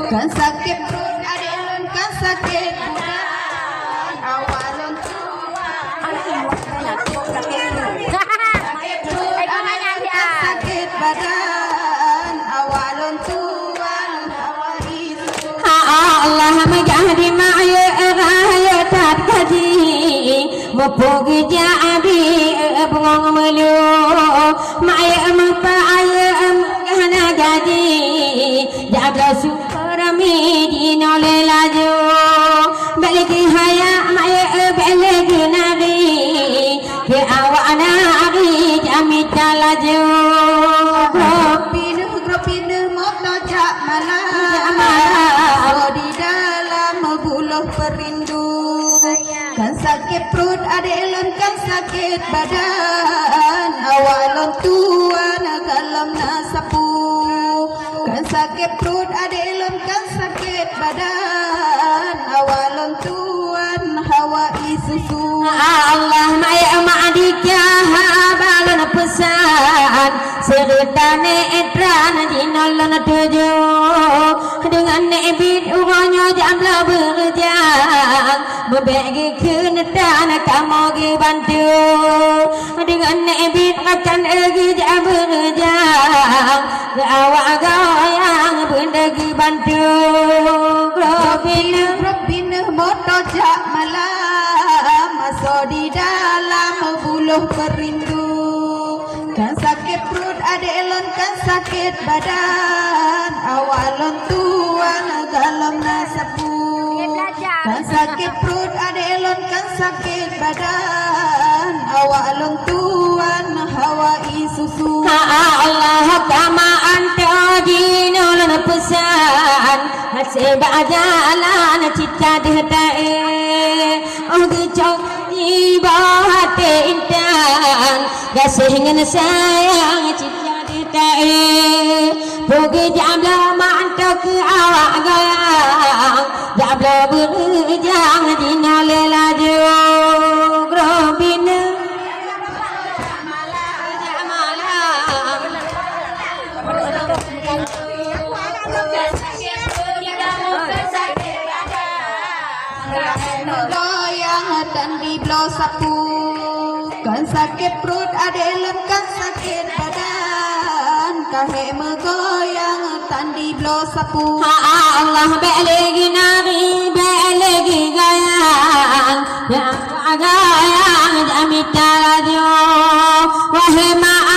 kan sakit perut adik kan sakit badan awalun sakit badan awalun tuan awali Allah menjadi maya tak kaji mupugi jadi bengong melu maya mapa ayam gana gaji jaga super midi nole laju balik haya maya balik nari ke awana ari jamita laju Gropinu moto jak malam di dalam buluh perindu kan sakit perut adik kan sakit badan awalon tuan dalam nasapu kan sakit perut adik kan sakit badan awalon tuan hawa isusu Allah maya ma'adika balon pesan seritane etran jinalon tuju dengan nebit uranyo jamla berjang membagi kenetan kamu bantu dengan nebit akan egi jam berjang awak goyang bendagi bantu Robin moto jak malam masuk di dalam buluh perindu kan sakit perut adik kan sakit badan awalon tuan dalam nasapu kan sakit perut adik kan sakit badan awalon tuan hawa isusu Allah kama anta jinul pesan sebab jalan cita dihtai oh gecok di bawah intan kasih dengan sayang cita dihtai pergi jamlah mantok awak goyang jamlah berjang jinul laju grobina goyang dan di blow sapu kan sakit perut adik kan sakit badan kahe megoyang dan di blow sapu Allah belegi nari belegi